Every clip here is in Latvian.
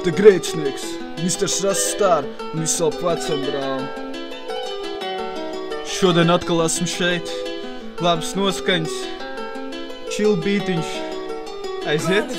Te grēcinieks, Misters Raststār un visu ap vecam brāli. Šodien atkal esmu šeit, labs noskaņas, chill beatiņš, aiziet?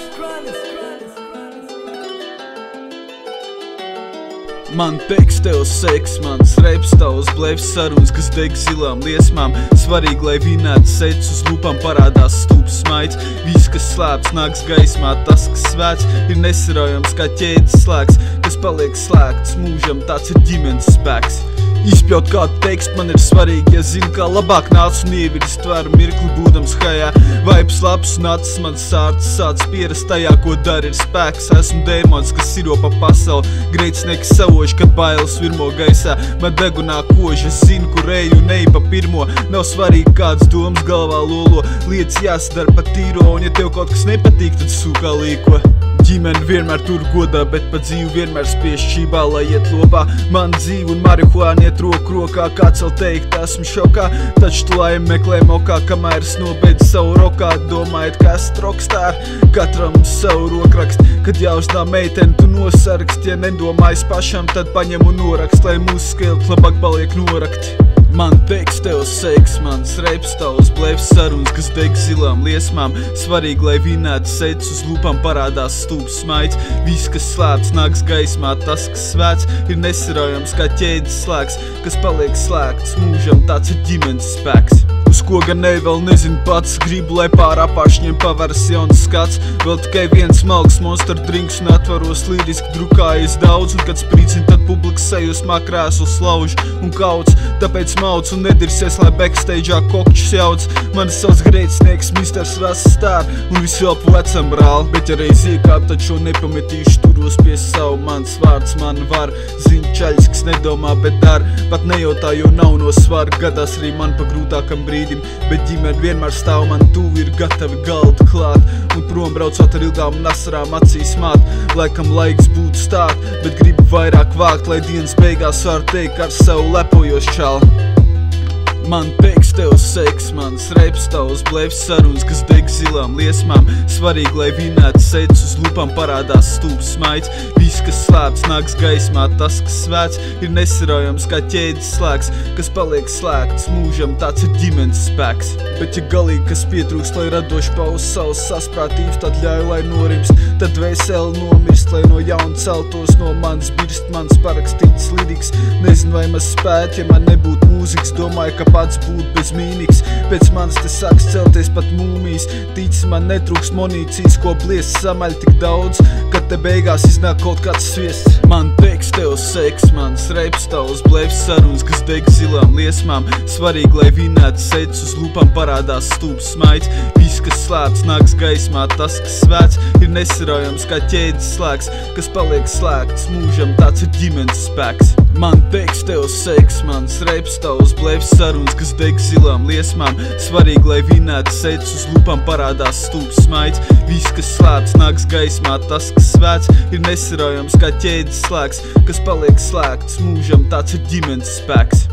Man teiks tev seks, mans reps tavs blēvs sarunas, kas deg zilām liesmām. Svarīgi, lai vinētu sets uz lūpām parādās stūps smaids. Viss, kas slēpts, nāks gaismā, tas, kas svēts, ir nesaraujams kā ķēdes slēgs, kas paliek slēgts mūžam, tāds ir ģimenes spēks. Izpļaut kādu tekstu man ir svarīgi, ja zinu, kā labāk nāc un ievirs tveru mirkli būdams hajā. Vibes labs un acis man sārts, sāc pierast tajā, ko dara ir spēks. Esmu dēmons, kas siro pa pasauli, grēcinieki savoši, kad bailes virmo gaisā. Man degunā koži, es zinu, kur eju un eju pa pirmo. Nav svarīgi, kādas domas galvā lolo, lietas jāsadara pa tīro, un ja tev kaut kas nepatīk, tad sūkā līko. Ģimeni vienmēr tur godā, bet pa dzīvi vienmēr spiež šībā, lai iet lopā. Man dzīve un marihuāna iet roku rokā, kāds vēl teikt, esmu šokā. Taču tu laimi meklē mokā, kamēr es nobeidzu savu rokā. Domājot, ka esmu rockstar, katram savu rokrakst. Kad jāuzdā meiteni, tu nosargst, ja nedomājas pašam, tad paņem un norakst, lai mūsu skelt labāk paliek norakti. Man teiks tev seks, mans reps tavs blēvs sarunas, kas deg zilām liesmām. Svarīgi, lai vinētu sets uz lūpām parādās stūps smaids. Viss, kas slēpts, nāks gaismā, tas, kas svēts, ir nesaraujams kā ķēdes slēgs, kas paliek slēgts mūžam, tāds ir ģimenes spēks. Uz ko gan ne, vēl nezinu pats, gribu, lai pār apāšņiem paveras jauns skats. Vēl tikai viens smalks monster drinks un atvaros līriski drukājies daudz. Un kad sprīcina, tad publikas sajūsmā krēsls lauž un kauts. Tāpēc mauc un nedirsies, lai backstageā kokčus jauc. Mani sauc grēcinieks, Misters Raststār un visu ap vecam brāli. Bet ja reiz iekāp, tad šo nepametīšu, turos pie savu, mans vārds man var. Zinu čaļis, kas nedomā, bet dar, pat nejautā, jo nav no svara. Gadās arī man pa grūtākam brīdim, bet ģimene vienmēr stāv man tuvi, ir gatavi galdu klāt. Un prom braucot ar ilgām un asarām acīs māt. Laikam laiks būtu stāt, bet gribu vairāk vākt, lai dienas beigās var teikt ar savu lepojos čalu. Man teiks tev seks, mans reps tavs blēvs sarunas, kas deg zilām liesmām. Svarīgi, lai vinētu sets uz lūpām parādās stūps smaids. Viss, kas slēpts, nāks gaismā, tas, kas svēts, ir nesaraujams kā ķēdes slēgs, kas paliek slēgts mūžam, tāds ir ģimenes spēks. Bet ja galīgi, kas pietrūkst, lai radoši pauz savus sasprātības, tad ļauj, lai norimst, tad dvēseli nomirst, lai no jauna celtos no manis birst mans parakstīts liriks. Nezinu, vai maz spēt, ja man nebūtu mūzikas, domāju, ka pats būtu bez mīmikas. Pēc manis te sāks celties pat mūmijas. Tici, man netrūks monīcijas, ko blies samaļ tik daudz, kad te beigās iznāk kaut kāds sviests. Man teiks tev seks, mans reps tavs blēvs sarunas, kas deg zilām liesmām. Svarīgi, lai vinētu sets uz lūpām parādās stūps smaids. Viss, kas slēpts, nāks gaismā, tas, kas svēts, ir nesaraujams kā ķēdes slēgs, kas paliek slēgts mūžam, tāds ir ģimenes spēks. Man teiks tev seks, mans reps tavs blēvs sarunas, kas deg zilām liesmām. Svarīgi, lai vinētu sets uz lūpām parādās stūps smaids. Viss, kas slēpts, nāks gaismā, tas, kas svēts, ir nesaraujams kā ķēdes slēgs, kas paliek slēgts mūžam, tāds ir ģimenes spēks.